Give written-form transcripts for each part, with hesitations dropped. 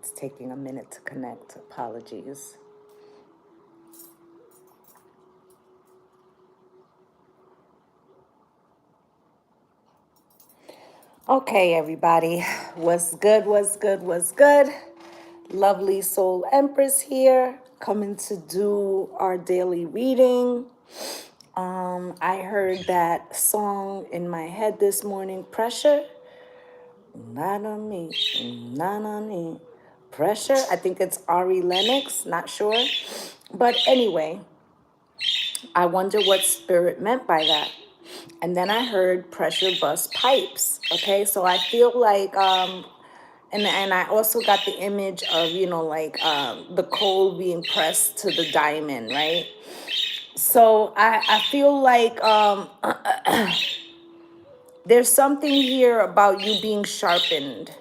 It's taking a minute to connect. Apologies. Okay, everybody. What's good? What's good? What's good? Lovely Soul Empress here, coming to do our daily reading. I heard that song in my head this morning, Pressure. Not on me, not on me. Pressure. I think it's Ari Lennox, not sure. But anyway, I wonder what spirit meant by that. And then I heard pressure bust pipes. Okay, so I feel like and I also got the image of, like the coal being pressed to the diamond, right? So I feel like there's something here about you being sharpened.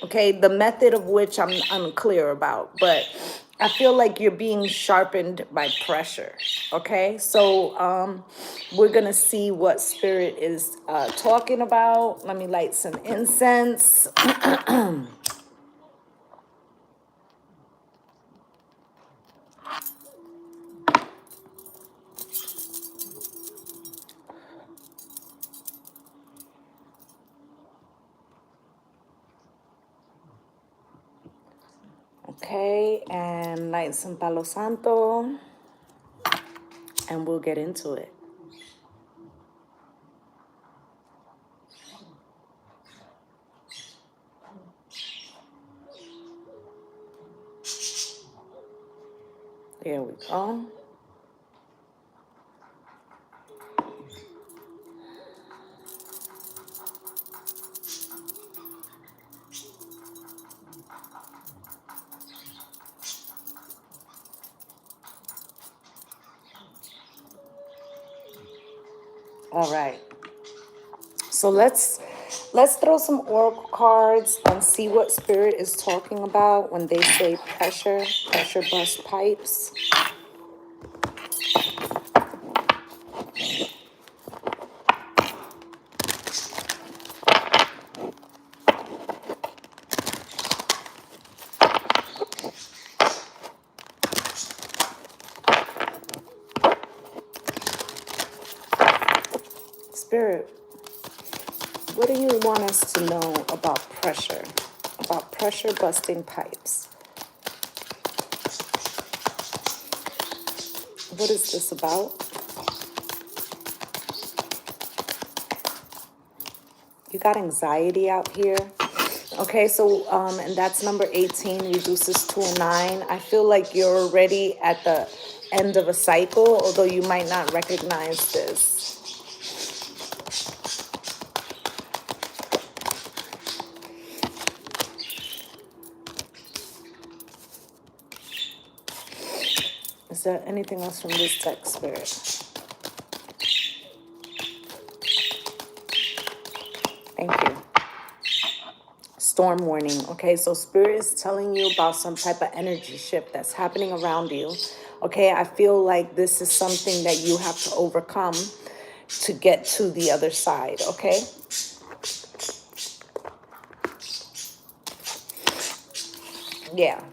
Okay, the method of which I'm unclear about, but I feel like you're being sharpened by pressure. Okay, so we're gonna see what spirit is talking about. Let me light some incense. Okay, and light some Palo Santo, and we'll get into it. There we go. All right. So let's throw some oracle cards and see what spirit is talking about when they say pressure bust pipes. Spirit, what do you want us to know about pressure busting pipes? What is this about? You got anxiety out here. Okay, so and that's number 18, reduces to a 9. I feel like you're already at the end of a cycle, although you might not recognize this. Is there anything else from this text, Spirit? Thank you. Storm warning. Okay, so Spirit is telling you about some type of energy shift that's happening around you. Okay, I feel like this is something that you have to overcome to get to the other side, okay? Yeah.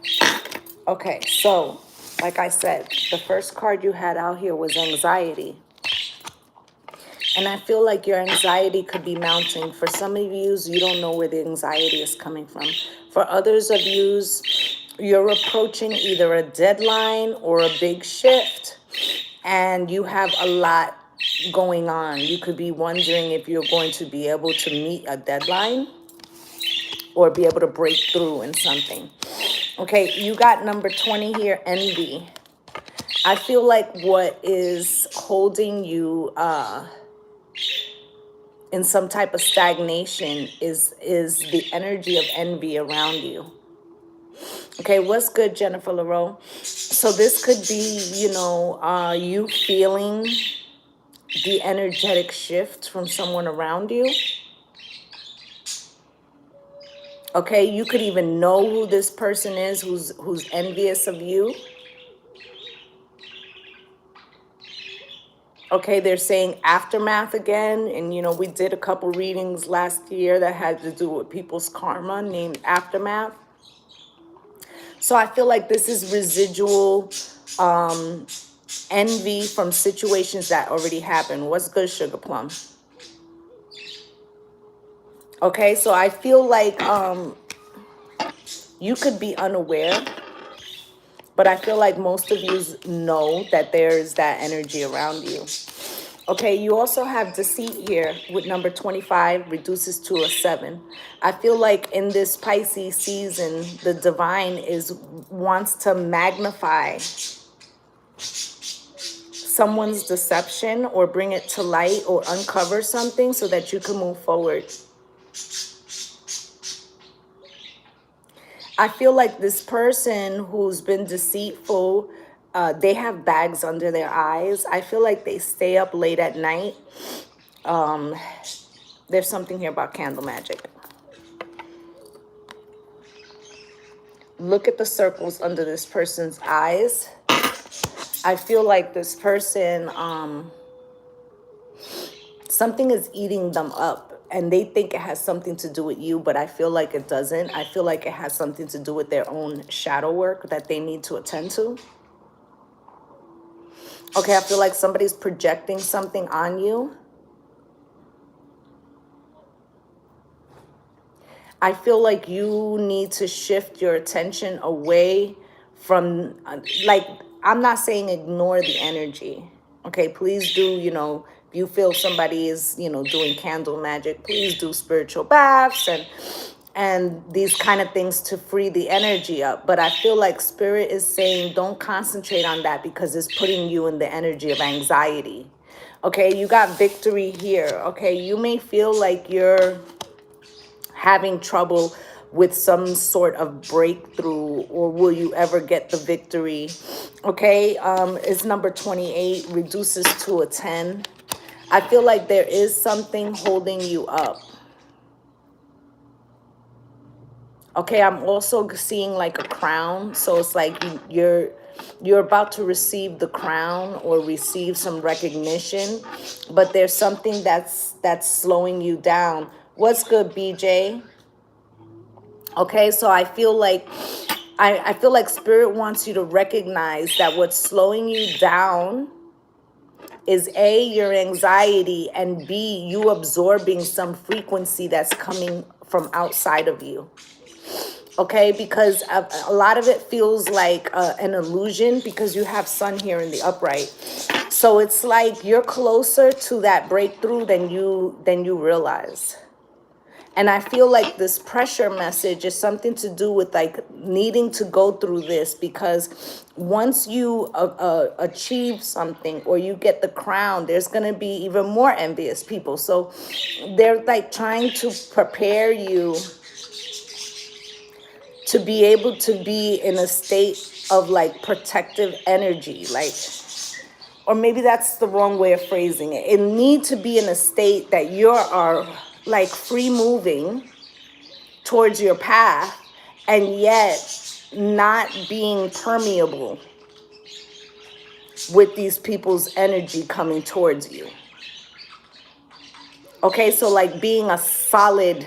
Okay, so like I said, the first card you had out here was anxiety. And I feel like your anxiety could be mounting. For some of you don't know where the anxiety is coming from. For others of you, you're approaching either a deadline or a big shift, and you have a lot going on. You could be wondering if you're going to be able to meet a deadline or be able to break through in something. Okay, you got number 20 here, envy. I feel like what is holding you in some type of stagnation is the energy of envy around you. Okay, what's good, Jennifer LaRoe? So this could be, you feeling the energetic shift from someone around you. Okay, you could even know who this person is who's envious of you. Okay, they're saying aftermath again. And, we did a couple readings last year that had to do with people's karma named aftermath. So I feel like this is residual envy from situations that already happened. What's good, Sugar Plum? Okay, so I feel like you could be unaware, but I feel like most of you know that there's that energy around you. Okay, you also have deceit here with number 25, reduces to a 7. I feel like in this Pisces season, the divine wants to magnify someone's deception or bring it to light or uncover something so that you can move forward. I feel like this person who's been deceitful, they have bags under their eyes. I feel like they stay up late at night. There's something here about candle magic. Look at the circles under this person's eyes. I feel like this person, something is eating them up and they think it has something to do with you, but I feel like it doesn't. I feel like it has something to do with their own shadow work that they need to attend to. Okay, I feel like somebody's projecting something on you. I feel like you need to shift your attention away from, like, I'm not saying ignore the energy. Okay, please do, if you feel somebody is, doing candle magic, please do spiritual baths and these kind of things to free the energy up. But I feel like spirit is saying don't concentrate on that because it's putting you in the energy of anxiety. Okay, you got victory here. Okay, you may feel like you're having trouble with some sort of breakthrough, or will you ever get the victory? Okay, it's number 28, reduces to a 10. I feel like there is something holding you up. Okay, I'm also seeing like a crown. So it's like you're about to receive the crown or receive some recognition, but there's something that's slowing you down. What's good, BJ? Okay, so I feel like I feel like spirit wants you to recognize that what's slowing you down is A, your anxiety, and B, you absorbing some frequency that's coming from outside of you. Okay, because a lot of it feels like an illusion because you have sun here in the upright. So it's like you're closer to that breakthrough than you realize. And I feel like this pressure message is something to do with like needing to go through this, because once you achieve something or you get the crown, there's going to be even more envious people. So they're like trying to prepare you to be able to be in a state of like protective energy, like, or maybe that's the wrong way of phrasing it. It need to be in a state that you are like free moving towards your path and yet not being permeable with these people's energy coming towards you. Okay, so like being a solid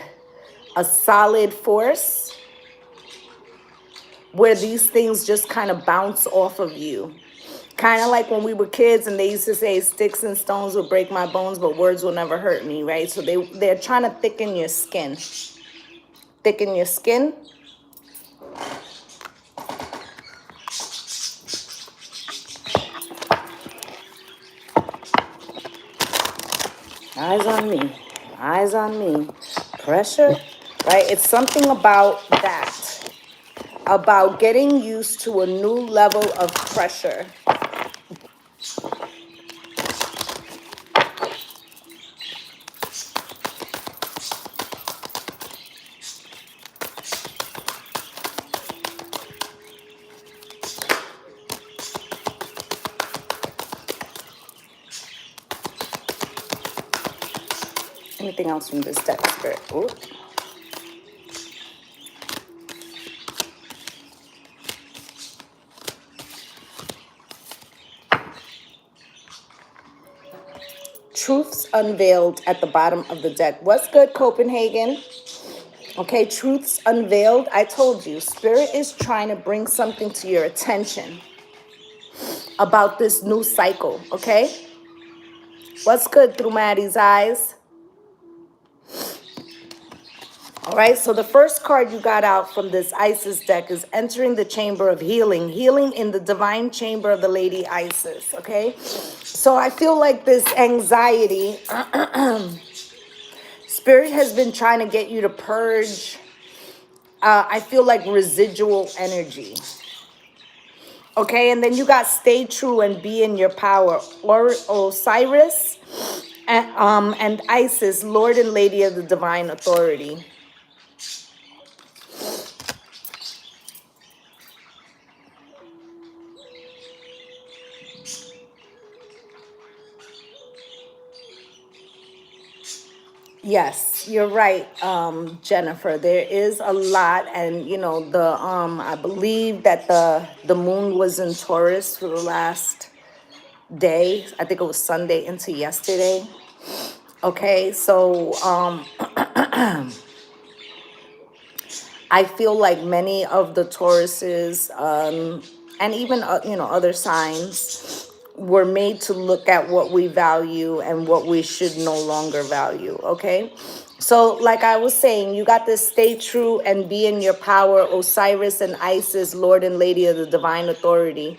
force where these things just kind of bounce off of you. Kind of like when we were kids and they used to say sticks and stones will break my bones, but words will never hurt me, right? So they're trying to thicken your skin. Thicken your skin. Eyes on me. Eyes on me. Pressure, right? It's something about that. About getting used to a new level of pressure. Anything else from this deck, Spirit? Ooh. Truths unveiled at the bottom of the deck. What's good, Copenhagen? Okay, truths unveiled. I told you, Spirit is trying to bring something to your attention about this new cycle, okay? What's good through Maddie's eyes? All right, so the first card you got out from this Isis deck is entering the chamber of healing, healing in the divine chamber of the Lady Isis, okay? So I feel like this anxiety, Spirit has been trying to get you to purge, I feel like residual energy. Okay, and then you got stay true and be in your power. Or Osiris and Isis, Lord and Lady of the Divine Authority. Yes, you're right, Jennifer. There is a lot, and you know the I believe that the moon was in Taurus for the last day. I think it was Sunday into yesterday. Okay, so I feel like many of the Tauruses, and even other signs, were made to look at what we value and what we should no longer value. Okay, so like I was saying, you got this stay true and be in your power, Osiris and Isis, Lord and Lady of the Divine Authority.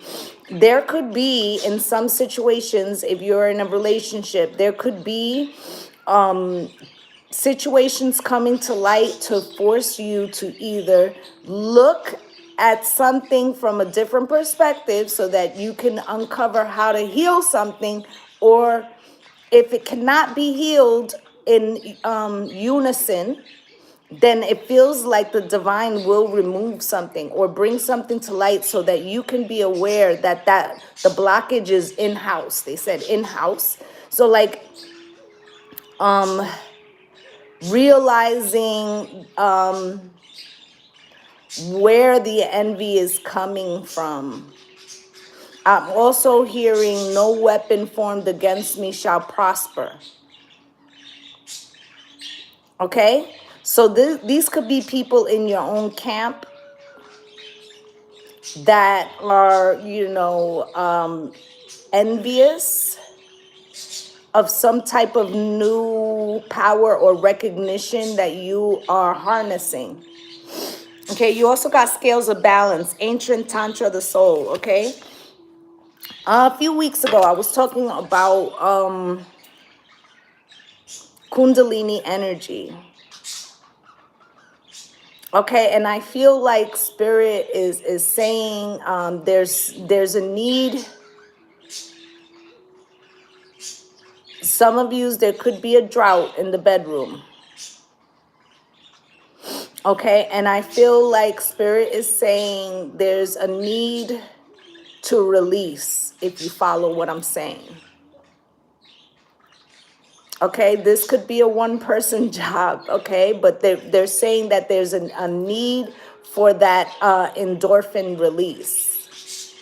There could be, in some situations, if you're in a relationship, there could be situations coming to light to force you to either look at something from a different perspective so that you can uncover how to heal something, or if it cannot be healed in unison, then it feels like the divine will remove something or bring something to light so that you can be aware that the blockage is in-house. They said in-house. So like realizing where the envy is coming from. I'm also hearing no weapon formed against me shall prosper. Okay? So these could be people in your own camp that are, envious of some type of new power or recognition that you are harnessing. Okay, you also got scales of balance, ancient tantra of the soul, okay? A few weeks ago, I was talking about Kundalini energy. Okay, and I feel like Spirit is saying there's a need. Some of you, there could be a drought in the bedroom. Okay, and I feel like Spirit is saying there's a need to release, if you follow what I'm saying. Okay, this could be a one-person job, okay? But they're saying that there's a need for that endorphin release.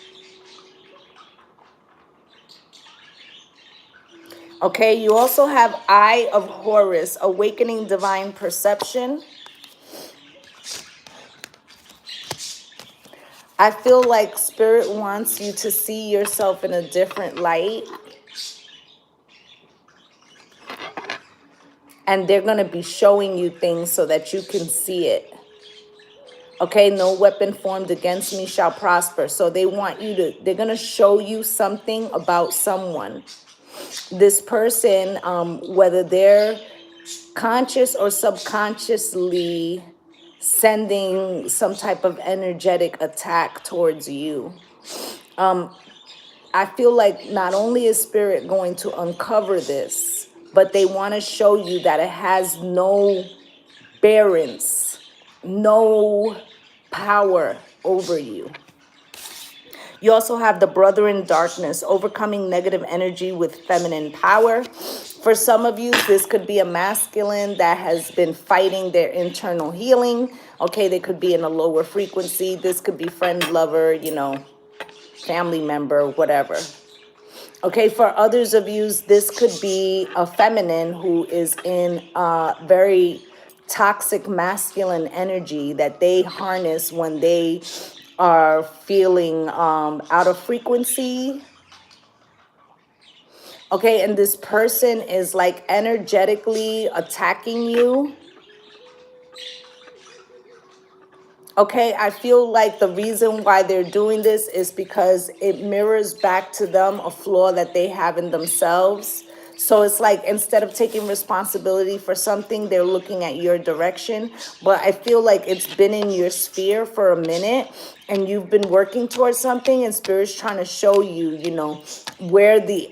Okay, you also have Eye of Horus, awakening divine perception. I feel like Spirit wants you to see yourself in a different light. And they're going to be showing you things so that you can see it. Okay, no weapon formed against me shall prosper. So they want you to, they're going to show you something about someone. This person, whether they're conscious or subconsciously sending some type of energetic attack towards you. I feel like not only is Spirit going to uncover this, but they want to show you that it has no bearance, no power over you. You also have the brother in darkness, overcoming negative energy with feminine power. For some of you, this could be a masculine that has been fighting their internal healing. Okay, they could be in a lower frequency. This could be friend, lover, family member, whatever. Okay, for others of you, this could be a feminine who is in very toxic masculine energy that they harness when they are feeling out of frequency. Okay, and this person is like energetically attacking you. Okay, I feel like the reason why they're doing this is because it mirrors back to them a flaw that they have in themselves. So it's like instead of taking responsibility for something, they're looking at your direction. But I feel like it's been in your sphere for a minute and you've been working towards something, and Spirit's trying to show you, you know, where the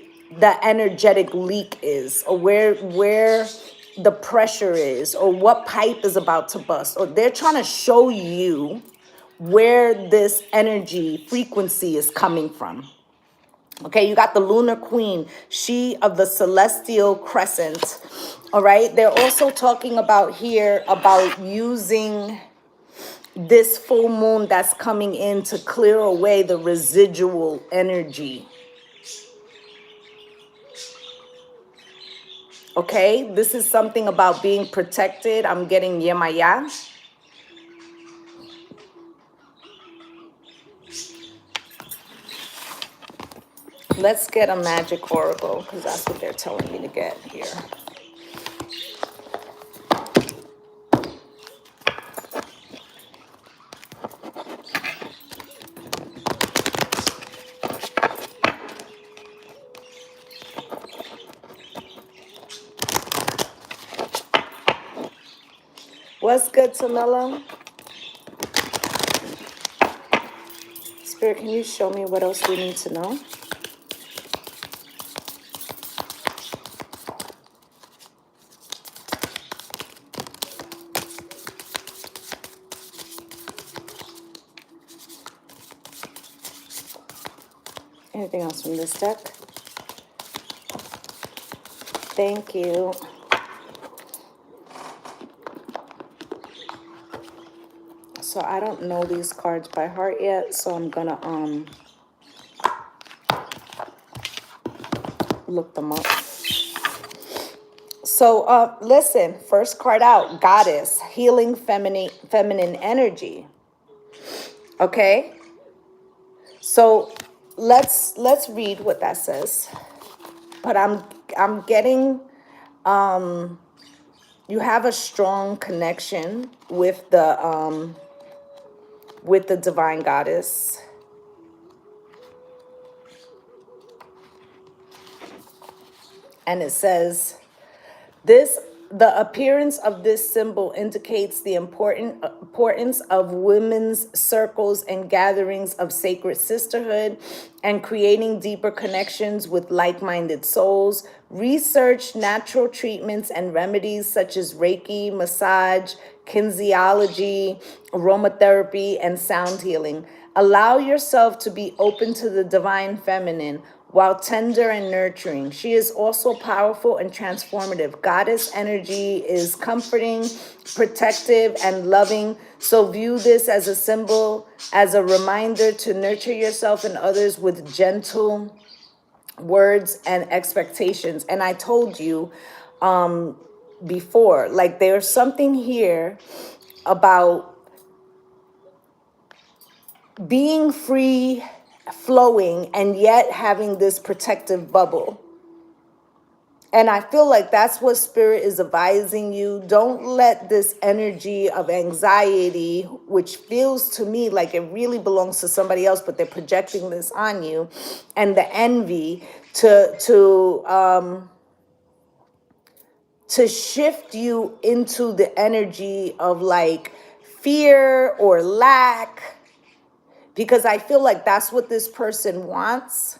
energetic leak is, or where the pressure is, or what pipe is about to bust, or they're trying to show you where this energy frequency is coming from. Okay, you got the lunar queen, she of the celestial crescent. All right, they're also talking about here about using this full moon that's coming in to clear away the residual energy. Okay, this is something about being protected. I'm getting Yemaya. Let's get a magic oracle because that's what they're telling me to get here. What's good, Tamela? Spirit, can you show me what else we need to know? Anything else from this deck? Thank you. So I don't know these cards by heart yet, so I'm gonna look them up. So listen, first card out, Goddess, healing feminine energy. Okay? So let's read what that says. But I'm getting you have a strong connection with the divine goddess. And it says, the appearance of this symbol indicates the importance of women's circles and gatherings of sacred sisterhood and creating deeper connections with like-minded souls. Research natural treatments and remedies such as Reiki, massage, kinesiology, aromatherapy, and sound healing. Allow yourself to be open to the divine feminine while tender and nurturing. She is also powerful and transformative. Goddess energy is comforting, protective, and loving. So view this as a symbol, as a reminder to nurture yourself and others with gentle words and expectations. And I told you before, like there's something here about being free, flowing, and yet having this protective bubble. And I feel like that's what Spirit is advising you. Don't let this energy of anxiety, which feels to me like it really belongs to somebody else, but they're projecting this on you, and the envy to shift you into the energy of like fear or lack, because I feel like that's what this person wants.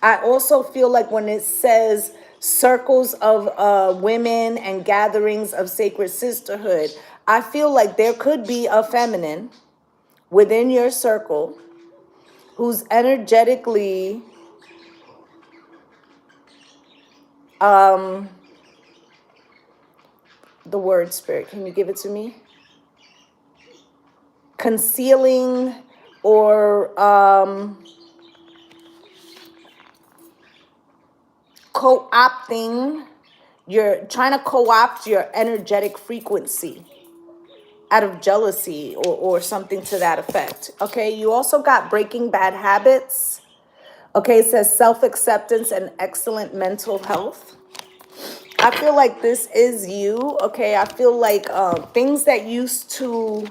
I also feel like when it says circles of women and gatherings of sacred sisterhood, I feel like there could be a feminine within your circle who's energetically the word, Spirit, can you give it to me? Concealing or co-opting, you're trying to co-opt your energetic frequency. out of jealousy or something to that effect. Okay, you also got breaking bad habits. Okay, it says self-acceptance and excellent mental health. I feel like this is you. Okay, I feel like things that used to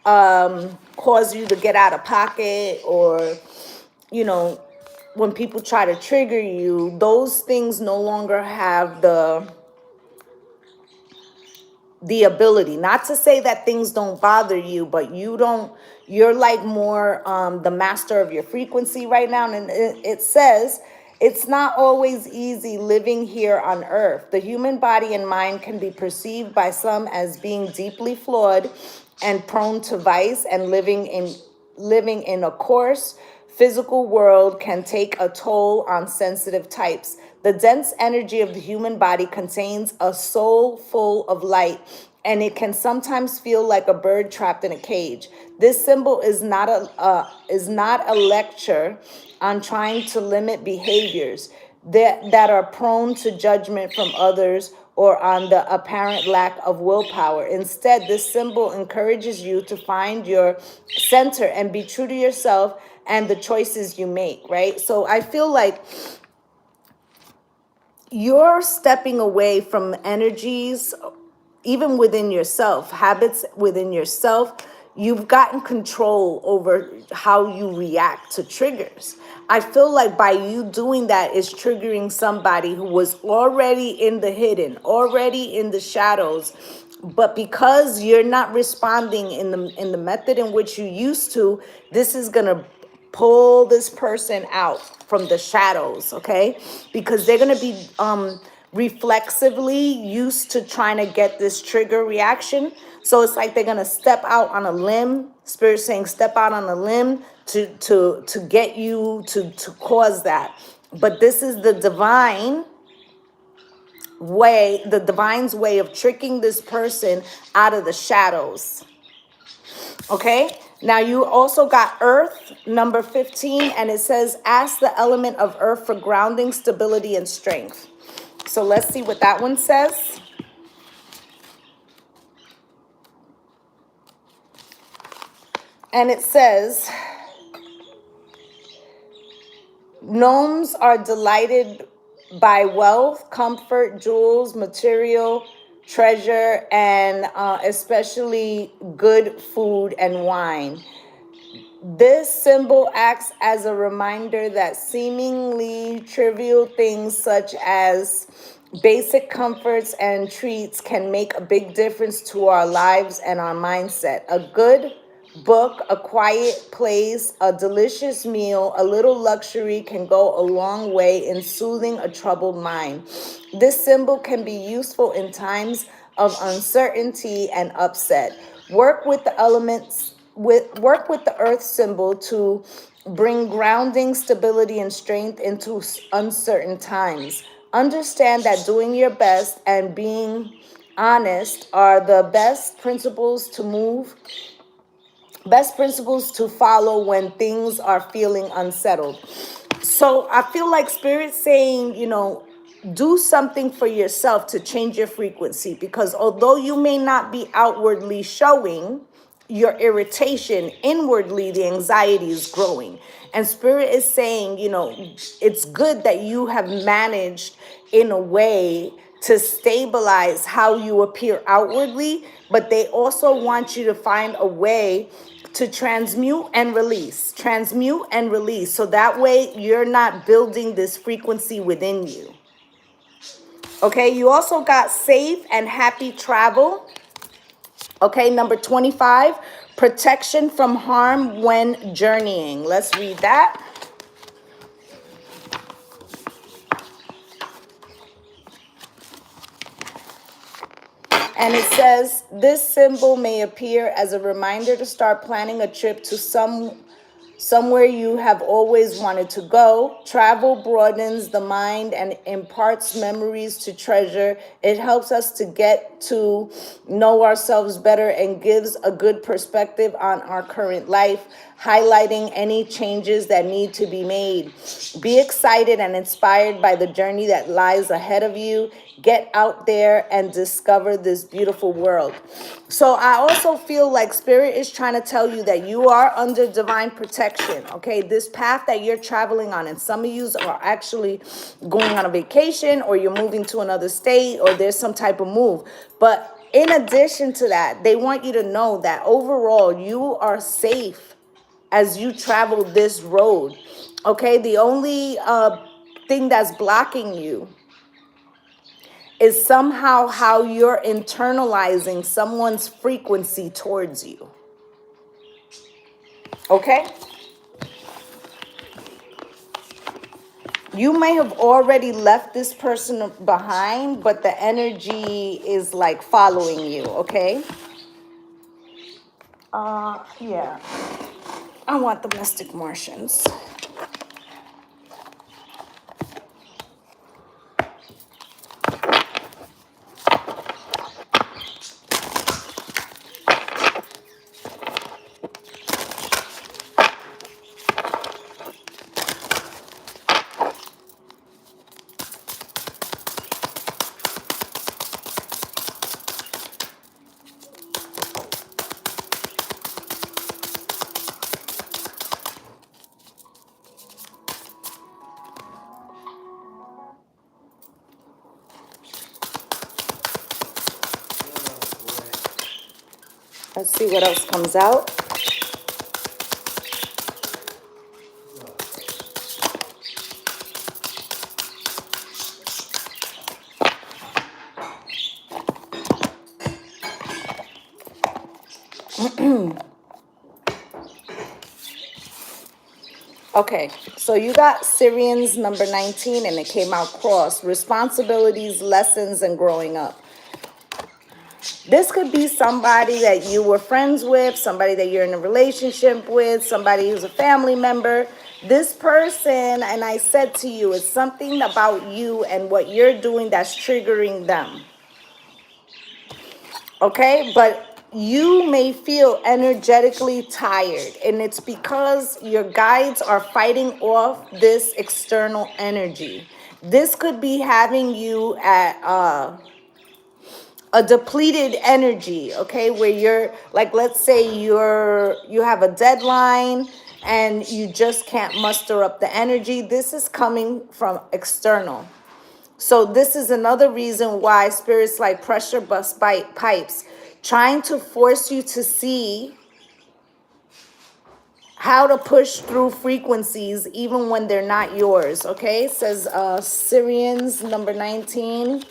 cause you to get out of pocket, or you know, when people try to trigger you, those things no longer have the ability. Not to say that things don't bother you, but you're like more the master of your frequency right now. And it says it's not always easy living here on earth. The human body and mind can be perceived by some as being deeply flawed and prone to vice, and living in a coarse physical world can take a toll on sensitive types. The dense energy of the human body contains a soul full of light, and it can sometimes feel like a bird trapped in a cage. This symbol is not a lecture on trying to limit behaviors that are prone to judgment from others, or on the apparent lack of willpower. Instead, this symbol encourages you to find your center and be true to yourself and the choices you make, right? So I feel like you're stepping away from energies, even within yourself, habits within yourself. You've gotten control over how you react to triggers. I feel like by you doing that is triggering somebody who was already in the hidden, already in the shadows. But because you're not responding in the method in which you used to, this is gonna pull this person out from the shadows, okay? Because they're going to be reflexively used to trying to get this trigger reaction. So it's like they're going to step out on a limb. Spirit saying step out on a limb to get you to cause that. But this is the divine's way of tricking this person out of the shadows. Okay, now you also got earth, number 15, and it says, ask the element of earth for grounding, stability, and strength. So let's see what that one says. And it says, gnomes are delighted by wealth, comfort, jewels, material, treasure, and especially good food and wine. This symbol acts as a reminder that seemingly trivial things such as basic comforts and treats can make a big difference to our lives and our mindset. A good book, a quiet place, a delicious meal, a little luxury can go a long way in soothing a troubled mind. This symbol can be useful in times of uncertainty and upset. Work with the earth symbol to bring grounding, stability, and strength into uncertain times. Understand that doing your best and being honest are the best principles to follow when things are feeling unsettled. So I feel like Spirit saying, do something for yourself to change your frequency, because although you may not be outwardly showing your irritation, inwardly the anxiety is growing. And Spirit is saying, it's good that you have managed in a way to stabilize how you appear outwardly, but they also want you to find a way to transmute and release, so that way you're not building this frequency within you. Okay, you also got safe and happy travel. Okay, number 25, protection from harm when journeying. Let's read that. And it says, this symbol may appear as a reminder to start planning a trip to somewhere you have always wanted to go. Travel broadens the mind and imparts memories to treasure. It helps us to get to know ourselves better and gives a good perspective on our current life, highlighting any changes that need to be made. Be excited and inspired by the journey that lies ahead of you. get out there and discover this beautiful world. So I also feel like Spirit is trying to tell you that you are under divine protection. Okay, this path that you're traveling on, and some of you are actually going on a vacation, or you're moving to another state, or there's some type of move. But in addition to that, they want you to know that overall you are safe as you travel this road. Okay, the only thing that's blocking you is somehow how you're internalizing someone's frequency towards you. Okay? You may have already left this person behind, but the energy is like following you, okay? Yeah. I want domestic Martians. Let's see what else comes out. Okay, so you got Syrians number 19, and it came out cross. Responsibilities, lessons, and growing up. This could be somebody that you were friends with, somebody that you're in a relationship with, somebody who's a family member. This person, and I said to you, it's something about you and what you're doing that's triggering them. Okay, but you may feel energetically tired, and it's because your guides are fighting off this external energy. This could be having you at a depleted energy, okay, where you're like, let's say you have a deadline and you just can't muster up the energy. This is coming from external. So this is another reason why spirits like pressure bust bite pipes, trying to force you to see how to push through frequencies even when they're not yours. Okay, it says Syrians number 19.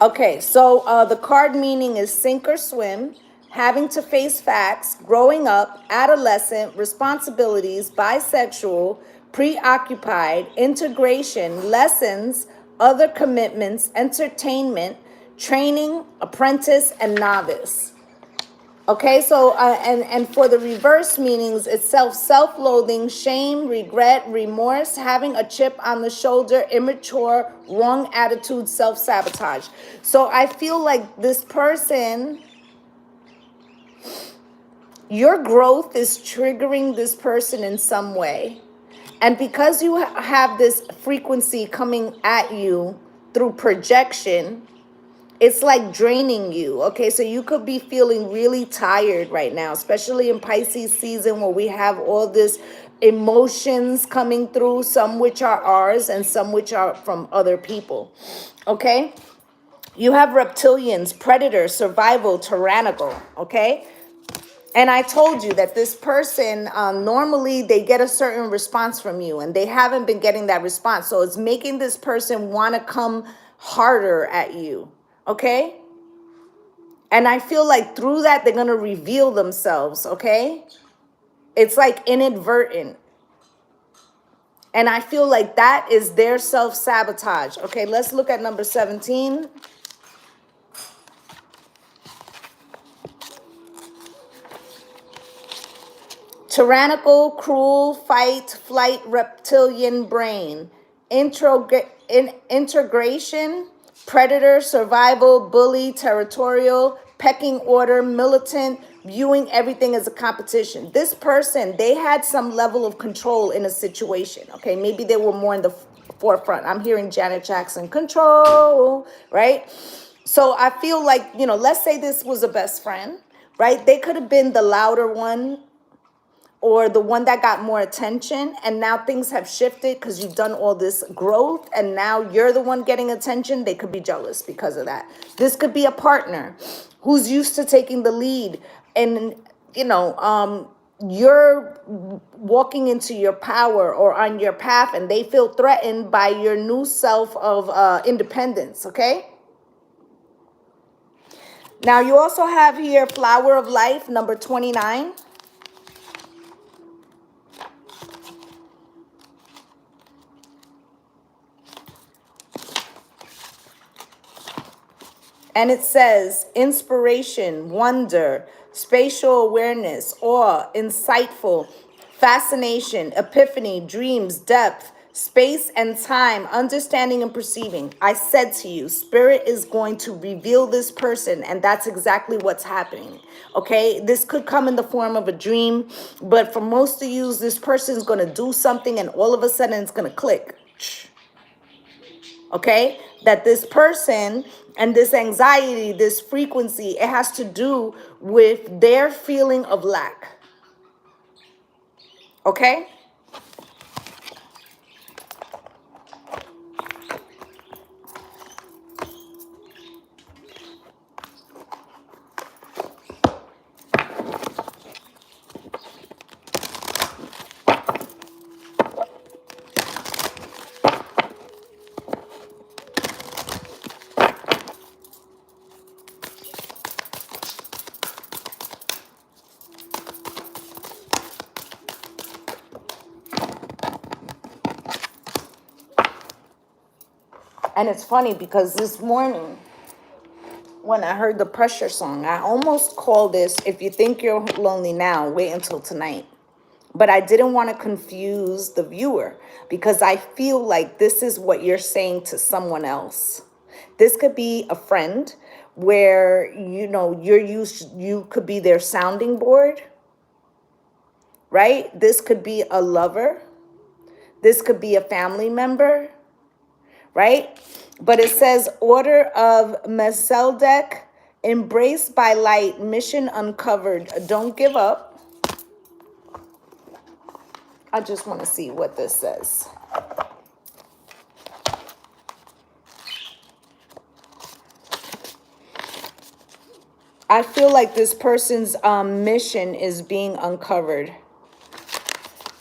Okay, so the card meaning is sink or swim, having to face facts, growing up, adolescent, responsibilities, bisexual, preoccupied, integration, lessons, other commitments, entertainment, training, apprentice, and novice. Okay, so and for the reverse meanings, it's self-loathing, shame, regret, remorse, having a chip on the shoulder, immature, wrong attitude, self-sabotage. So I feel like this person, your growth is triggering this person in some way. And because you have this frequency coming at you through projection, it's like draining you. Okay, so you could be feeling really tired right now, especially in Pisces season, where we have all this emotions coming through, some which are ours and some which are from other people. Okay, you have reptilians, predator, survival, tyrannical. Okay, and I told you that this person, normally they get a certain response from you, and they haven't been getting that response. So it's making this person want to come harder at you. Okay? And I feel like through that, they're going to reveal themselves. Okay? It's like inadvertent. And I feel like that is their self-sabotage. Okay, let's look at number 17. Tyrannical, cruel, fight, flight, reptilian brain. Integration, predator, survival, bully, territorial, pecking order, militant, viewing everything as a competition. This person, they had some level of control in a situation. Okay, maybe they were more in the forefront. I'm hearing Janet Jackson, control, right? So I feel like, you know, let's say this was a best friend, right? They could have been the louder one or the one that got more attention, and now things have shifted because you've done all this growth and now you're the one getting attention. They could be jealous because of that. This could be a partner who's used to taking the lead, and you know, you're walking into your power or on your path, and they feel threatened by your new self of independence. Okay, now you also have here Flower of Life, number 29. And it says inspiration, wonder, spatial awareness, awe, insightful, fascination, epiphany, dreams, depth, space and time, understanding and perceiving. I said to you, Spirit is going to reveal this person, and that's exactly what's happening. Okay, this could come in the form of a dream, but for most of you, this person is going to do something and all of a sudden it's going to click. Okay, that this person and this anxiety, this frequency, it has to do with their feeling of lack. Okay, and it's funny because this morning when I heard the pressure song, I almost called this, if you think you're lonely now, wait until tonight. But I didn't want to confuse the viewer because I feel like this is what you're saying to someone else. This could be a friend where, you know, you could be their sounding board, right? This could be a lover. This could be a family member, right? But it says Order of Melchizedek, embraced by light, mission uncovered. Don't give up. I just want to see what this says. I feel like this person's mission is being uncovered.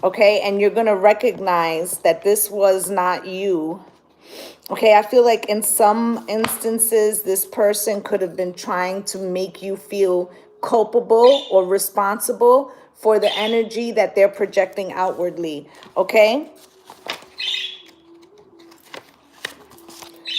Okay, and you're going to recognize that this was not you. Okay, I feel like in some instances, this person could have been trying to make you feel culpable or responsible for the energy that they're projecting outwardly. Okay?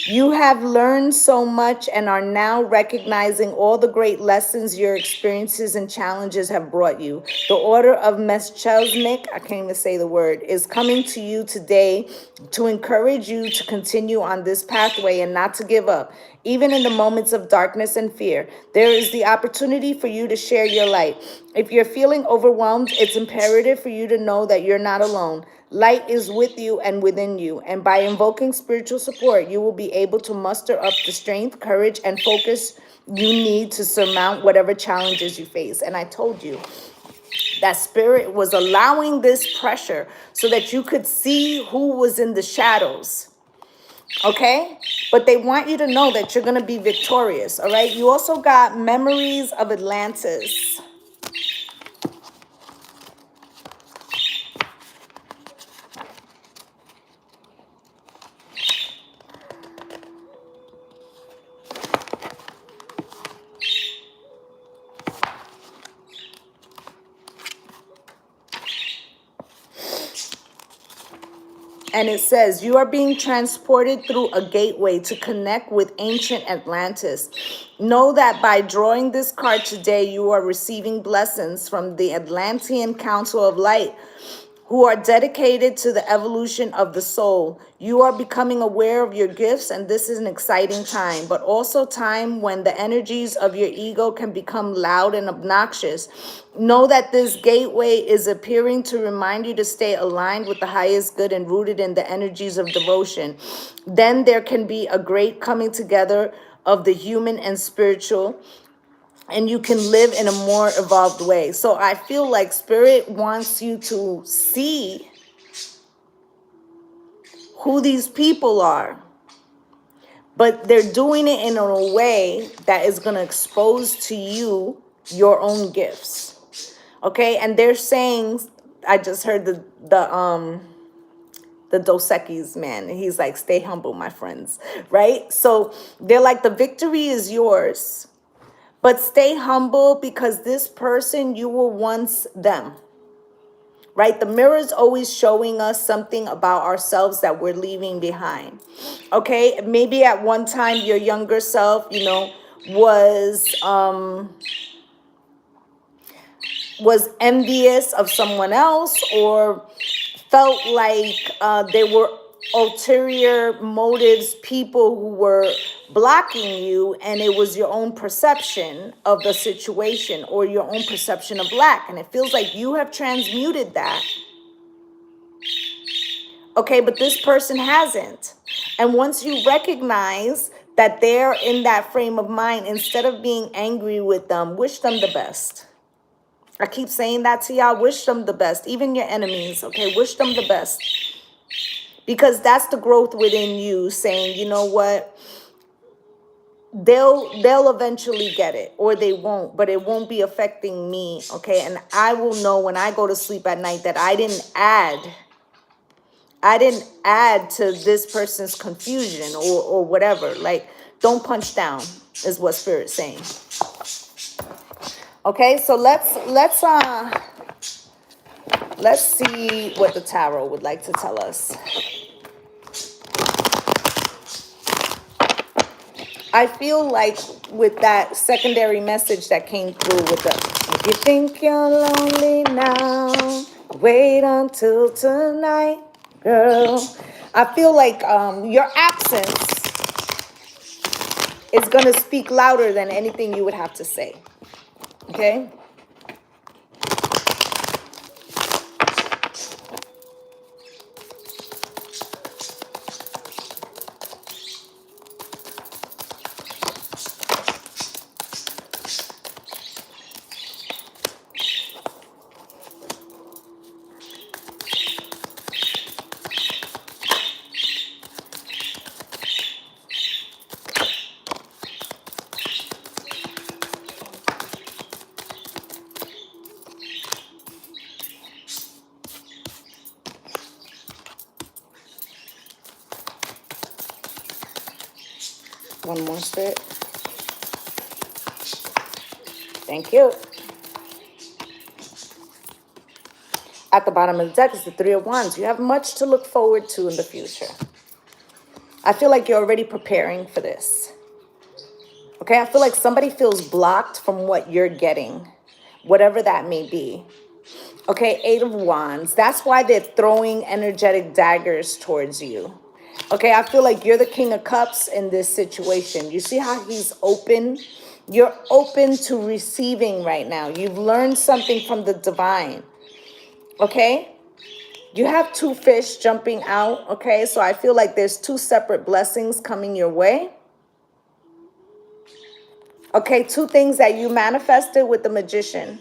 You have learned so much and are now recognizing all the great lessons your experiences and challenges have brought you. The Order of Melchizedek, I can't even say the word, is coming to you today to encourage you to continue on this pathway and not to give up. Even in the moments of darkness and fear, there is the opportunity for you to share your light. If you're feeling overwhelmed, it's imperative for you to know that you're not alone. Light is with you and within you, and by invoking spiritual support, you will be able to muster up the strength, courage, and focus you need to surmount whatever challenges you face. And I told you that Spirit was allowing this pressure so that you could see who was in the shadows. Okay? But they want you to know that you're going to be victorious. All right? You also got Memories of Atlantis. And it says, you are being transported through a gateway to connect with ancient Atlantis. Know that by drawing this card today, you are receiving blessings from the Atlantean Council of Light, who are dedicated to the evolution of the soul. You are becoming aware of your gifts, and this is an exciting time, but also time when the energies of your ego can become loud and obnoxious. Know that this gateway is appearing to remind you to stay aligned with the highest good and rooted in the energies of devotion. Then there can be a great coming together of the human and spiritual, and you can live in a more evolved way. So I feel like Spirit wants you to see who these people are, but they're doing it in a way that is going to expose to you your own gifts. Okay? And they're saying, I just heard the Dos Equis man, and he's like, stay humble, my friends, right? So they're like, the victory is yours, but stay humble, because this person, you were once them, right? The mirror is always showing us something about ourselves that we're leaving behind. Okay, maybe at one time your younger self, you know, was envious of someone else, or felt like there were ulterior motives, people who were blocking you, and it was your own perception of the situation or your own perception of lack. And it feels like you have transmuted that. Okay, but this person hasn't. And once you recognize that they're in that frame of mind, instead of being angry with them, wish them the best. I keep saying that to y'all. Wish them the best. Even your enemies, okay? Wish them the best. Because that's the growth within you, saying, you know what? They'll eventually get it, or they won't, but it won't be affecting me, okay? And I will know when I go to sleep at night that I didn't add to this person's confusion or whatever. Like, don't punch down is what Spirit's saying. Okay, so let's see what the tarot would like to tell us. I feel like with that secondary message that came through with the, if you think you're lonely now, wait until tonight, girl. I feel like your absence is going to speak louder than anything you would have to say. Okay? One more, Spirit. Thank you. At the bottom of the deck is the Three of Wands. You have much to look forward to in the future. I feel like you're already preparing for this. Okay, I feel like somebody feels blocked from what you're getting, whatever that may be. Okay, Eight of Wands. That's why they're throwing energetic daggers towards you. Okay, I feel like you're the King of Cups in this situation. You see how he's open? You're open to receiving right now. You've learned something from the divine. Okay? You have two fish jumping out. Okay, so I feel like there's two separate blessings coming your way. Okay, two things that you manifested with the Magician.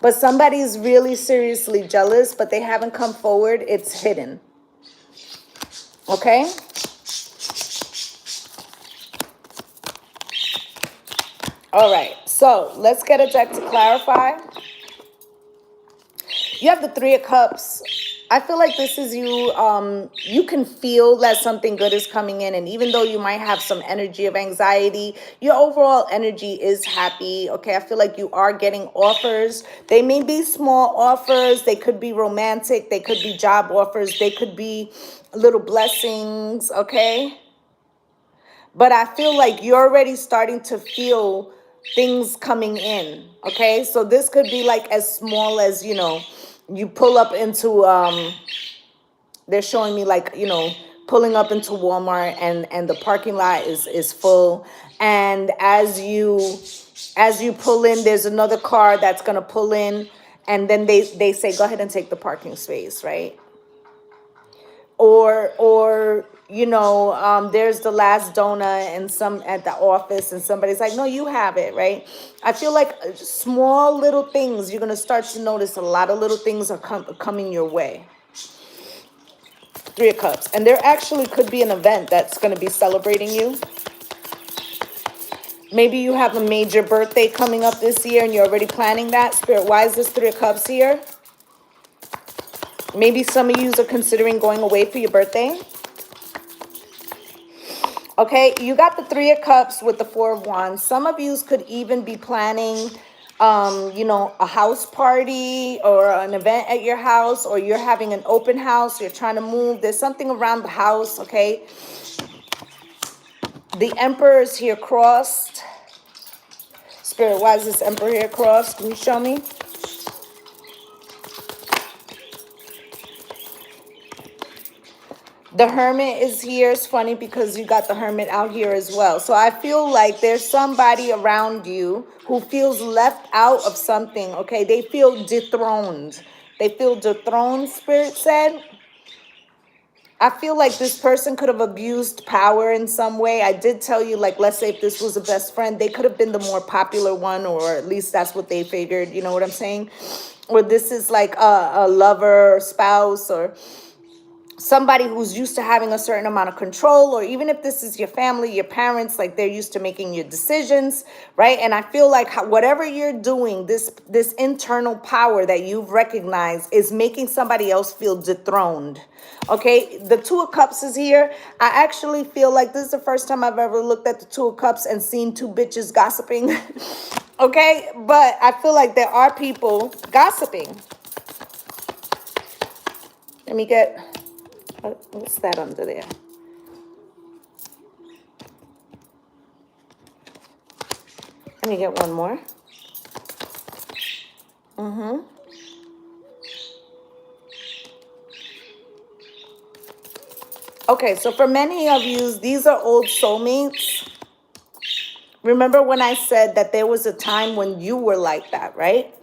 But somebody's really seriously jealous, but they haven't come forward. It's hidden. Okay? All right, so let's get a deck to clarify. You have the Three of Cups. I feel like this is you. You can feel that something good is coming in. And even though you might have some energy of anxiety, your overall energy is happy. Okay, I feel like you are getting offers. They may be small offers. They could be romantic. They could be job offers. They could be little blessings. Okay. But I feel like you're already starting to feel things coming in. Okay. So this could be like as small as, you know, you pull up into they're showing me like, you know, pulling up into Walmart, and the parking lot is full, and as you pull in, there's another car that's going to pull in, and then they say go ahead and take the parking space, right? Or you know, there's the last donut and some at the office, and somebody's like, no, you have it, right? I feel like small little things, you're going to start to notice a lot of little things are coming your way. Three of Cups. And there actually could be an event that's going to be celebrating you. Maybe you have a major birthday coming up this year and you're already planning that. Spirit, why is this Three of Cups here? Maybe some of you are considering going away for your birthday. Okay, you got the Three of Cups with the Four of Wands. Some of you could even be planning, you know, a house party or an event at your house, or you're having an open house, you're trying to move. There's something around the house, okay? The Emperor is here crossed. Spirit, why is this Emperor here crossed? Can you show me? The Hermit is here. It's funny because you got the Hermit out here as well. So I feel like there's somebody around you who feels left out of something, okay? They feel dethroned. They feel dethroned, Spirit said. I feel like this person could have abused power in some way. I did tell you, like, let's say if this was a best friend, they could have been the more popular one, or at least that's what they figured. You know what I'm saying? Or this is like a lover or spouse, or somebody who's used to having a certain amount of control, or even if this is your family, your parents, like they're used to making your decisions, right? And I feel like whatever you're doing, this internal power that you've recognized is making somebody else feel dethroned. Okay, the Two of Cups is here. I actually feel like this is the first time I've ever looked at the Two of Cups and seen two bitches gossiping. Okay, but I feel like there are people gossiping. Let me get... what's that under there? Let me get one more. Okay, so for many of you, these are old soulmates. Remember when I said that there was a time when you were like that, right?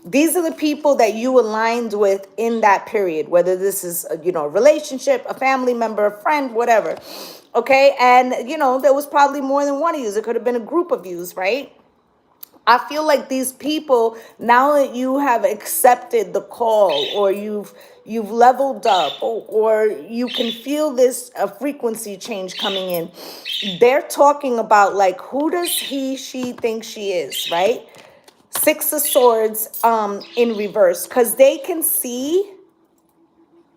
These are the people that you aligned with in that period, whether this is, you know, a relationship, a family member, a friend, whatever. Okay, and, you know, there was probably more than one of you. It could have been a group of yous, right? I feel like these people, now that you have accepted the call, or you've leveled up, or you can feel this frequency change coming in, they're talking about like, who does she think she is, right? Six of Swords in reverse, because they can see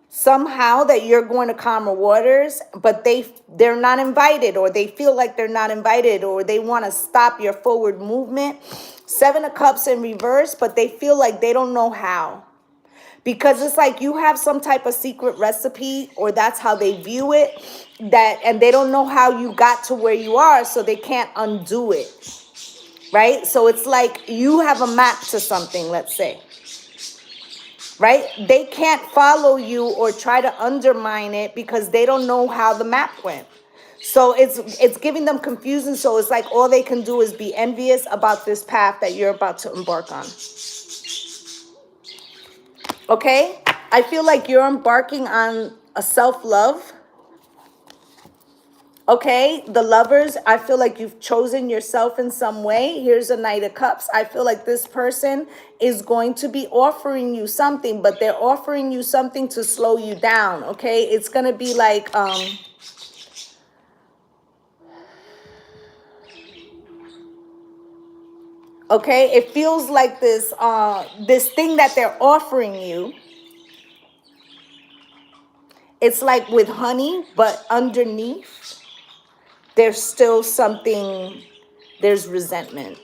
somehow that you're going to calmer waters, but they're not invited, or they feel like they're not invited, or they want to stop your forward movement. Seven of Cups in reverse, but they feel like they don't know how, because it's like you have some type of secret recipe, or that's how they view it, and they don't know how you got to where you are, so they can't undo it, right? So it's like you have a map to something, let's say, right? They can't follow you or try to undermine it because they don't know how the map went. So it's giving them confusion. So it's like all they can do is be envious about this path that you're about to embark on. Okay? I feel like you're embarking on a self-love. Okay, the Lovers, I feel like you've chosen yourself in some way. Here's a Knight of Cups. I feel like this person is going to be offering you something, but they're offering you something to slow you down, okay? It's going to be like, okay, it feels like this thing that they're offering you. It's like with honey, but underneath, there's still something, there's resentment.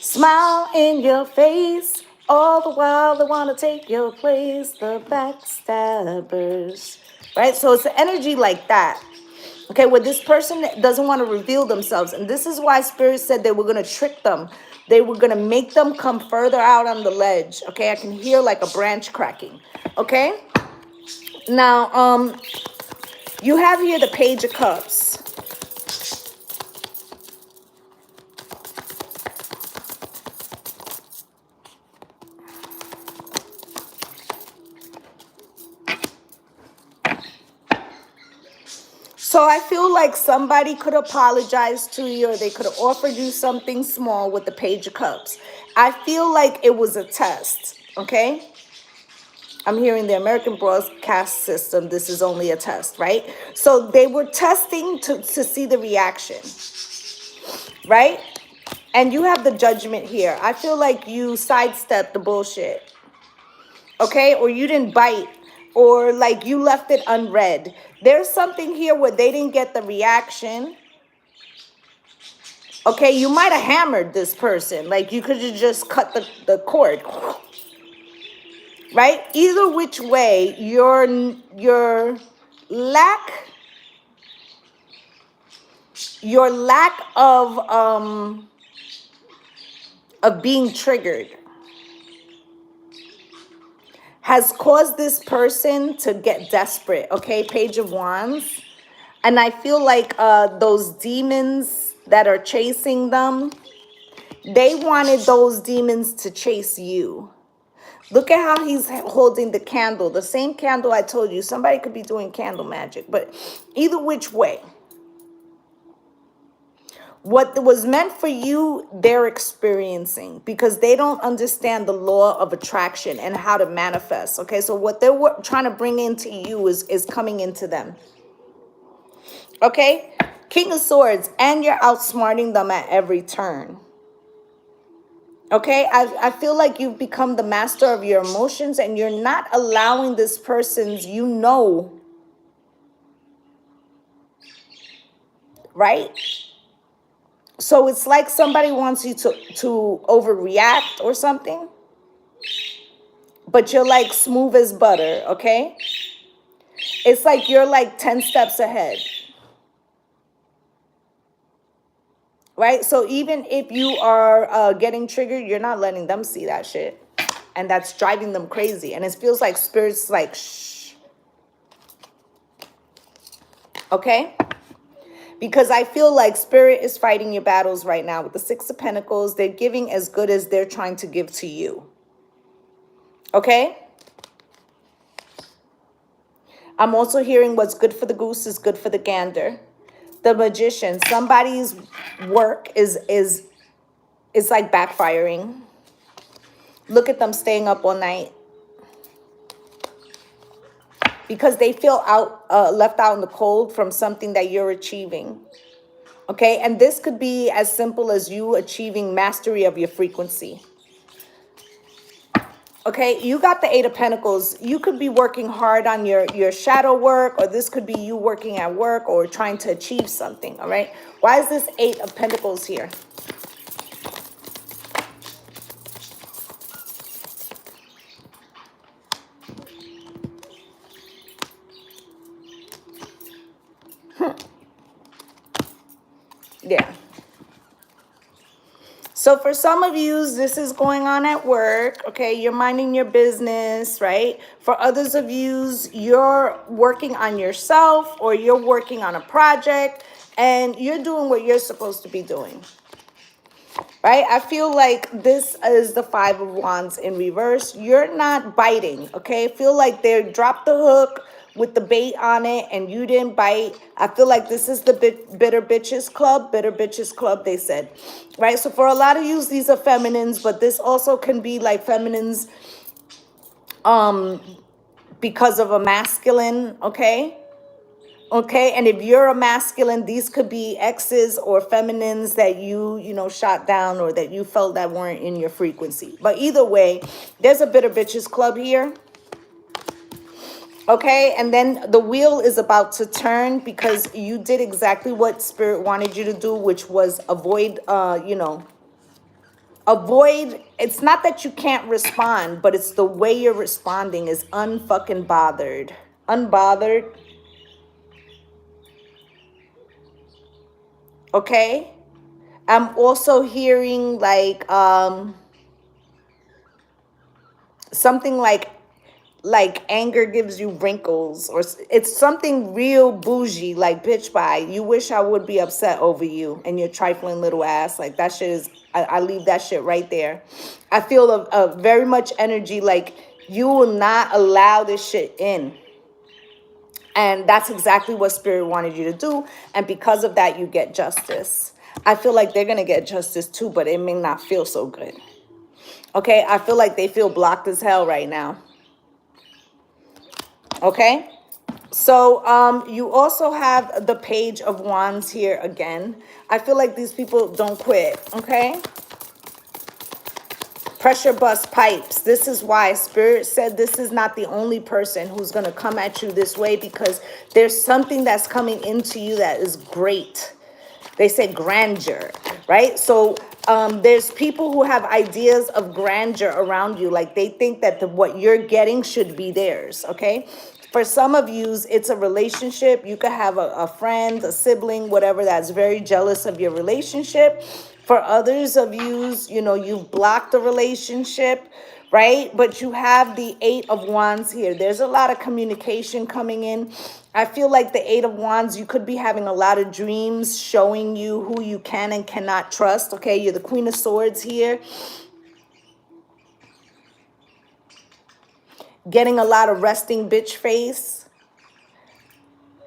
Smile in your face, all the while they want to take your place, the backstabbers, right? So it's an energy like that, okay, where this person doesn't want to reveal themselves. And this is why Spirit said they were going to trick them They were going to make them come further out on the ledge. Okay, I can hear like a branch cracking. Okay, now you have here the Page of Cups. So I feel like somebody could apologize to you, or they could have offered you something small with the Page of Cups. I feel like it was a test, okay? I'm hearing the American broadcast system, this is only a test, right? So they were testing to see the reaction, right? And you have the Judgment here. I feel like you sidestepped the bullshit, okay? Or you didn't bite, or like you left it unread. There's something here where they didn't get the reaction. Okay, you might have hammered this person. Like you could have just cut the cord. Right? Either which way, your lack of being triggered has caused this person to get desperate. Okay, Page of Wands. And I feel like those demons that are chasing them, they wanted those demons to chase you. Look at how he's holding the candle. The same candle I told you. Somebody could be doing candle magic. But either which way, what was meant for you, they're experiencing. Because they don't understand the law of attraction and how to manifest. Okay, so what they're trying to bring into you is coming into them. Okay, King of Swords. And you're outsmarting them at every turn. Okay, I feel like you've become the master of your emotions, and you're not allowing this person's, right? So it's like somebody wants you to overreact or something, but you're like smooth as butter, okay? It's like you're like 10 steps ahead. Right? So even if you are getting triggered, you're not letting them see that shit. And that's driving them crazy. And it feels like Spirit's like, shh. Okay? Because I feel like Spirit is fighting your battles right now. With the Six of Pentacles, they're giving as good as they're trying to give to you. Okay? I'm also hearing what's good for the goose is good for the gander. The Magician, somebody's work is like backfiring. Look at them staying up all night because they feel left out in the cold from something that you're achieving. Okay, and this could be as simple as you achieving mastery of your frequency. Okay, you got the Eight of Pentacles. You could be working hard on your shadow work, or this could be you working at work or trying to achieve something, all right? Why is this Eight of Pentacles here? Yeah. So for some of you, this is going on at work, okay? You're minding your business, right? For others of you, you're working on yourself, or you're working on a project and you're doing what you're supposed to be doing, right? I feel like this is the Five of Wands in reverse. You're not biting, okay? I feel like they dropped the hook with the bait on it and you didn't bite. I feel like this is the bitter bitches club, they said, right? So for a lot of you, these are feminines, but this also can be like feminines because of a masculine, okay? Okay, and if you're a masculine, these could be exes or feminines that you shot down, or that you felt that weren't in your frequency. But either way, there's a bitter bitches club here. Okay, and then the wheel is about to turn because you did exactly what Spirit wanted you to do, which was avoid, avoid. It's not that you can't respond, but it's the way you're responding is unfucking bothered. Unbothered. Okay? I'm also hearing like something like anger gives you wrinkles, or it's something real bougie, like bitch bye, you wish I would be upset over you and your trifling little ass. Like that shit is, I leave that shit right there. I feel a very much energy like you will not allow this shit in. And that's exactly what spirit wanted you to do. And because of that, you get justice. I feel like they're going to get justice too, but it may not feel so good. Okay, I feel like they feel blocked as hell right now. Okay, so you also have the Page of Wands here again. I feel like these people don't quit. Okay, pressure bust pipes. This is why spirit said this is not the only person who's going to come at you this way, because there's something that's coming into you that is great. They say grandeur, right? So there's people who have ideas of grandeur around you. Like they think that what you're getting should be theirs, okay? For some of you, it's a relationship. You could have a friend, a sibling, whatever, that's very jealous of your relationship. For others of you, you know, you've blocked the relationship, right? But you have the Eight of Wands here. There's a lot of communication coming in. I feel like the Eight of Wands, you could be having a lot of dreams showing you who you can and cannot trust, okay? You're the Queen of Swords here. Getting a lot of resting bitch face.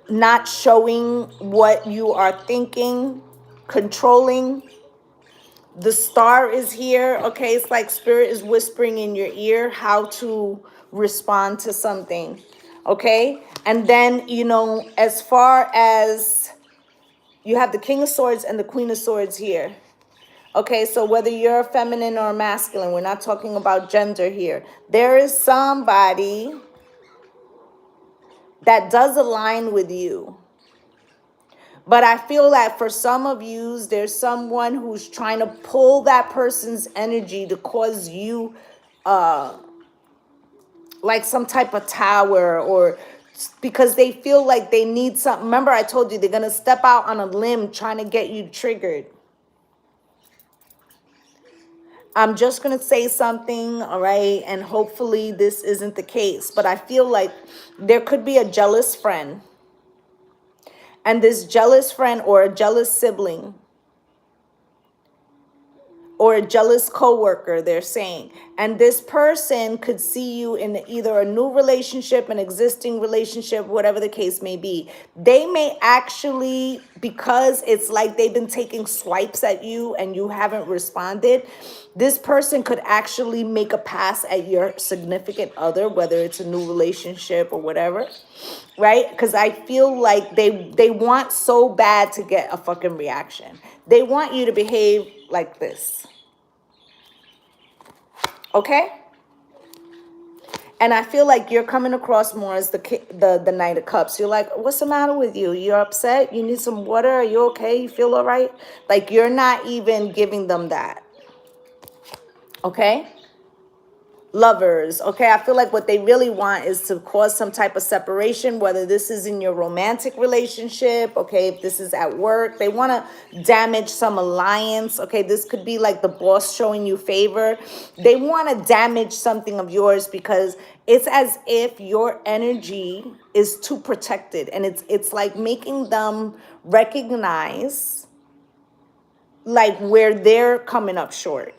Not showing what you are thinking. Controlling. The Star is here, okay? It's like spirit is whispering in your ear how to respond to something, okay? And then, you know, as far as you have the King of Swords and the Queen of Swords here. Okay, so whether you're feminine or masculine, we're not talking about gender here. There is somebody that does align with you. But I feel that for some of you, there's someone who's trying to pull that person's energy to cause you like some type of tower, or because they feel like they need something. Remember, I told you they're going to step out on a limb trying to get you triggered. I'm just going to say something, all right? And hopefully this isn't the case. But I feel like there could be a jealous friend. And this jealous friend or a jealous sibling or a jealous coworker, they're saying. And this person could see you in either a new relationship, an existing relationship, whatever the case may be. They may actually, because it's like they've been taking swipes at you and you haven't responded, this person could actually make a pass at your significant other, whether it's a new relationship or whatever, right? Because I feel like they want so bad to get a fucking reaction. They want you to behave like this. Okay? And I feel like you're coming across more as the Knight of Cups. You're like, what's the matter with you? You're upset? You need some water? Are you okay? You feel all right? Like you're not even giving them that. Okay? Lovers, okay? I feel like what they really want is to cause some type of separation, whether this is in your romantic relationship, okay? If this is at work, they want to damage some alliance, okay? This could be like the boss showing you favor. They want to damage something of yours because it's as if your energy is too protected, and it's like making them recognize like where they're coming up short.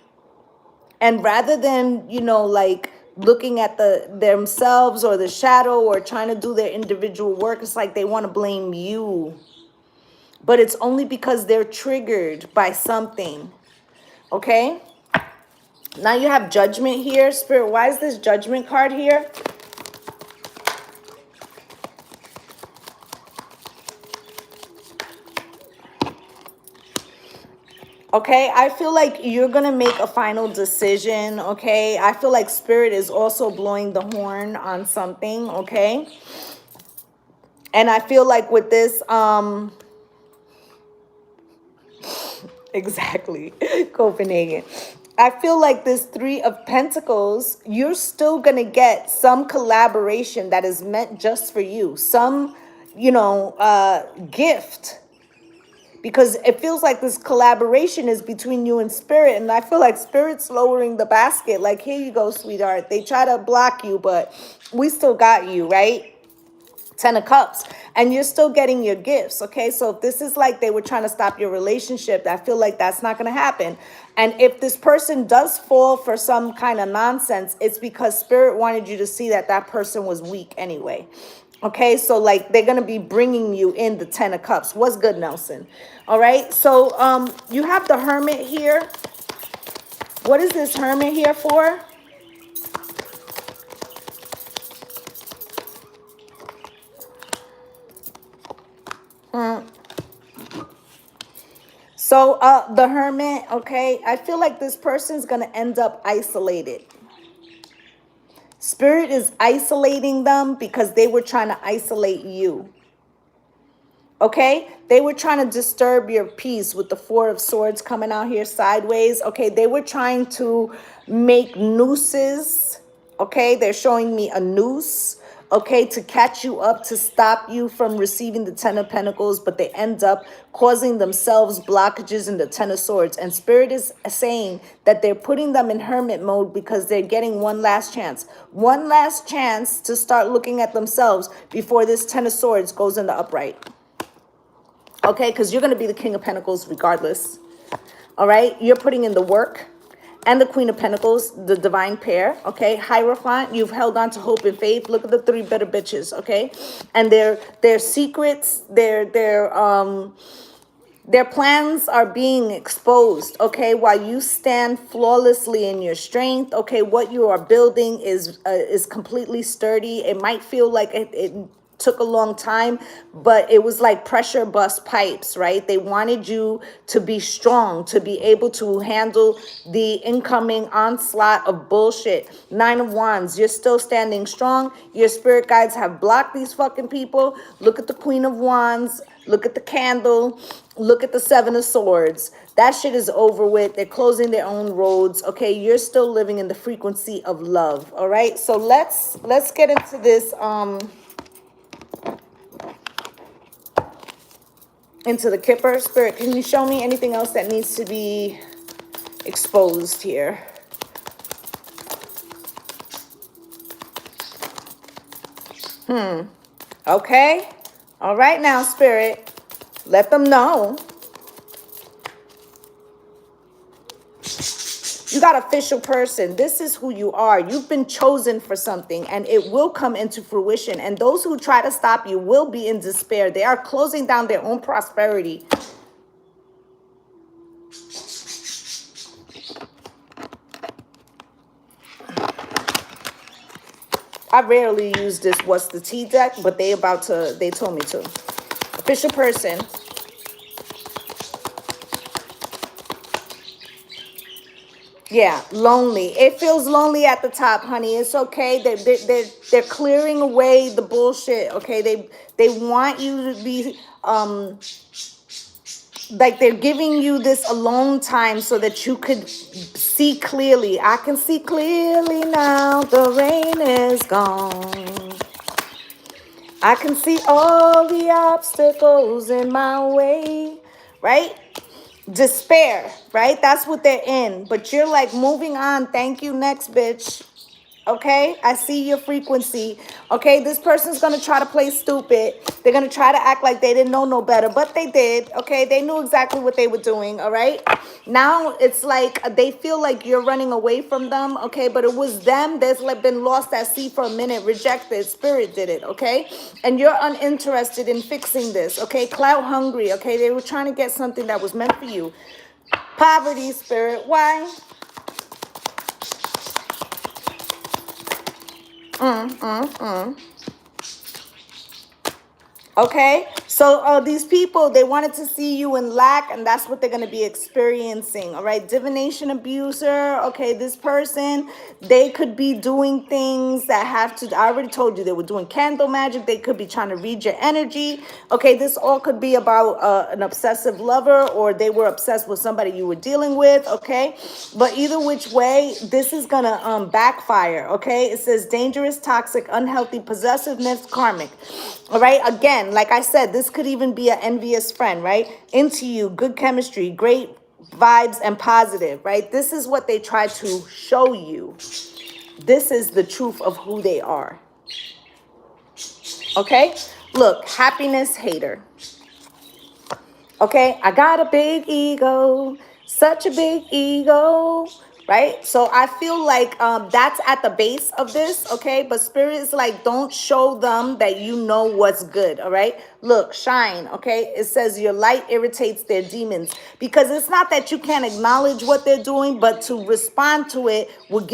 And rather than, you know, like looking at themselves or the shadow or trying to do their individual work, it's like they want to blame you. But it's only because they're triggered by something. Okay? Now you have Judgment here. Spirit, why is this Judgment card here? Okay, I feel like you're going to make a final decision, okay? I feel like Spirit is also blowing the horn on something, okay? And I feel like with this, exactly, Copenhagen. I feel like this Three of Pentacles, you're still going to get some collaboration that is meant just for you. Some, you know, gift because it feels like this collaboration is between you and spirit. And I feel like spirit's lowering the basket. Like, here you go, sweetheart. They try to block you, but we still got you, right? 10 of Cups, and you're still getting your gifts. Okay, so if this is like they were trying to stop your relationship, I feel like that's not going to happen. And if this person does fall for some kind of nonsense, it's because spirit wanted you to see that that person was weak anyway. Okay, so like they're going to be bringing you in the 10 of Cups. What's good, Nelson? All right, so you have the Hermit here. What is this Hermit here for? So the Hermit, okay, I feel like this person's going to end up isolated. Spirit is isolating them because they were trying to isolate you. Okay, they were trying to disturb your peace with the Four of Swords coming out here sideways. Okay, they were trying to make nooses. Okay, they're showing me a noose. Okay, to catch you up, to stop you from receiving the 10 of Pentacles, but they end up causing themselves blockages in the 10 of Swords. And Spirit is saying that they're putting them in hermit mode because they're getting one last chance. One last chance to start looking at themselves before this 10 of Swords goes into upright. Okay, because you're going to be the King of Pentacles regardless. All right, you're putting in the work. And the Queen of Pentacles, the divine pair, okay? Hierophant, you've held on to hope and faith. Look at the three bitter bitches, okay? And their secrets, their plans are being exposed, okay? While you stand flawlessly in your strength, okay? What you are building is completely sturdy. It might feel like it took a long time, but it was like pressure bust pipes, right? They wanted you to be strong, to be able to handle the incoming onslaught of bullshit. 9 of Wands, you're still standing strong. Your spirit guides have blocked these fucking people. Look at the Queen of Wands. Look at the candle. Look at the 7 of Swords. That shit is over with. They're closing their own roads. Okay, you're still living in the frequency of love. All right, so let's get into this into the Kipper. Spirit, can you show me anything else that needs to be exposed here? Okay. All right now, Spirit. Let them know. You got official person. This is who you are. You've been chosen for something and it will come into fruition. And those who try to stop you will be in despair. They are closing down their own prosperity. I rarely use this what's the tea deck, but they told me to. Official person. Yeah, lonely. It feels lonely at the top, honey. It's okay. They're clearing away the bullshit. Okay, they want you to be like they're giving you this alone time so that you could see clearly. I can see clearly now. The rain is gone. I can see all the obstacles in my way. Right? Despair, right? That's what they're in. But you're like moving on. Thank you, next bitch. Okay, I see your frequency. Okay, this person's gonna try to play stupid. They're gonna try to act like they didn't know no better, but they did. Okay, they knew exactly what they were doing. All right, now it's like they feel like you're running away from them. Okay, but it was them that's like been lost at sea for a minute, rejected. Spirit did it. Okay, and you're uninterested in fixing this. Okay, clout hungry. Okay, they were trying to get something that was meant for you. Poverty, Spirit. Why? Okay, so these people, they wanted to see you in lack, and that's what they're going to be experiencing. All right, divination abuser. Okay, this person, they could be doing things that have to, I already told you, they were doing candle magic. They could be trying to read your energy. Okay, this all could be about an obsessive lover, or they were obsessed with somebody you were dealing with. Okay, but either which way, this is going to backfire. Okay, it says dangerous, toxic, unhealthy, possessiveness, karmic. All right, again, again, like I said, this could even be an envious friend, right? Into you, good chemistry, great vibes and positive, right? This is what they try to show you. This is the truth of who they are. Okay? Look, happiness hater. Okay? I got a big ego, such a big ego, right? So I feel like that's at the base of this, okay? But Spirit is like, don't show them that you know what's good, all right? Look, shine, okay? It says your light irritates their demons, because it's not that you can't acknowledge what they're doing, but to respond to it will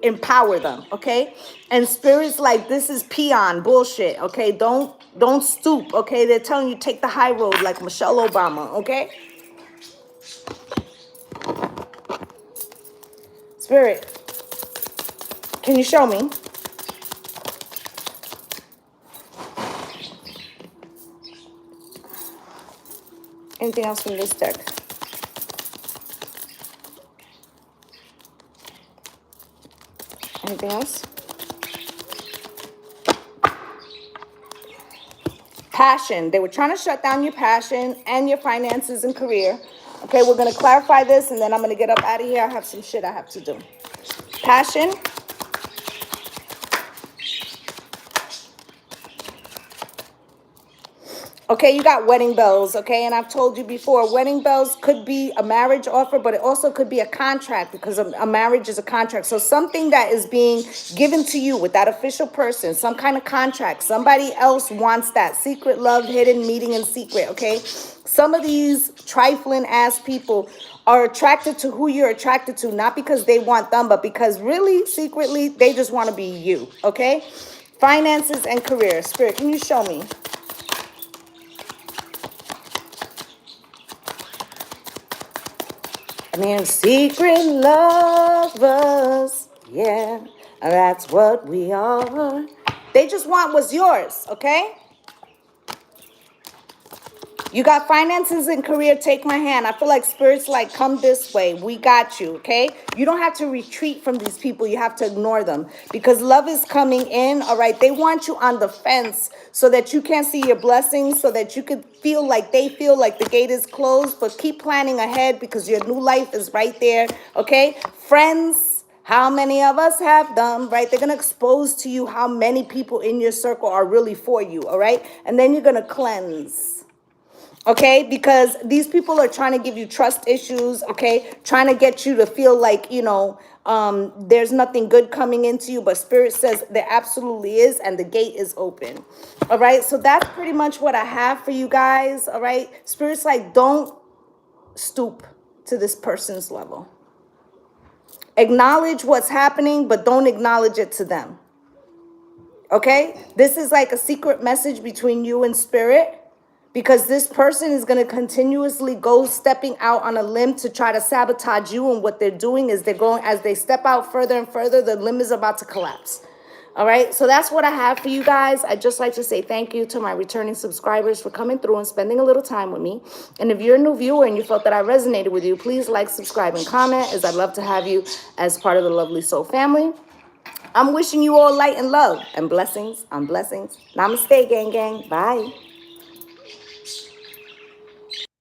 empower them, okay? And Spirit's like, this is peon bullshit, okay? Don't stoop, okay? They're telling you take the high road like Michelle Obama, okay? Spirit, can you show me? Anything else from this deck? Anything else? Passion. They were trying to shut down your passion and your finances and career. Okay, we're going to clarify this, and then I'm going to get up out of here. I have some shit I have to do. Passion. Okay, you got wedding bells, okay? And I've told you before, wedding bells could be a marriage offer, but it also could be a contract, because a marriage is a contract. So something that is being given to you with that official person, some kind of contract. Somebody else wants that. Secret love, hidden, meeting in secret, okay? Some of these trifling ass people are attracted to who you're attracted to, not because they want them, but because really, secretly, they just want to be you, okay? Finances and career. Spirit, can you show me? I mean, secret lovers, yeah, that's what we are. They just want what's yours, okay? You got finances and career, take my hand. I feel like Spirit's like, come this way. We got you, okay? You don't have to retreat from these people. You have to ignore them, because love is coming in, all right? They want you on the fence so that you can't see your blessings, so that you could feel like they feel like the gate is closed, but keep planning ahead, because your new life is right there, okay? Friends, how many of us have them, right? They're going to expose to you how many people in your circle are really for you, all right? And then you're going to cleanse. Okay, because these people are trying to give you trust issues, okay? Trying to get you to feel like, you know, there's nothing good coming into you, but Spirit says there absolutely is, and the gate is open. All right, so that's pretty much what I have for you guys, all right? Spirit's like, don't stoop to this person's level. Acknowledge what's happening, but don't acknowledge it to them. Okay, this is like a secret message between you and Spirit. Because this person is going to continuously go stepping out on a limb to try to sabotage you. And what they're doing is as they step out further and further, the limb is about to collapse. All right. So that's what I have for you guys. I'd just like to say thank you to my returning subscribers for coming through and spending a little time with me. And if you're a new viewer and you felt that I resonated with you, please like, subscribe, and comment, as I'd love to have you as part of the Lovelee Soul family. I'm wishing you all light and love and blessings on blessings. Namaste, gang, gang. Bye.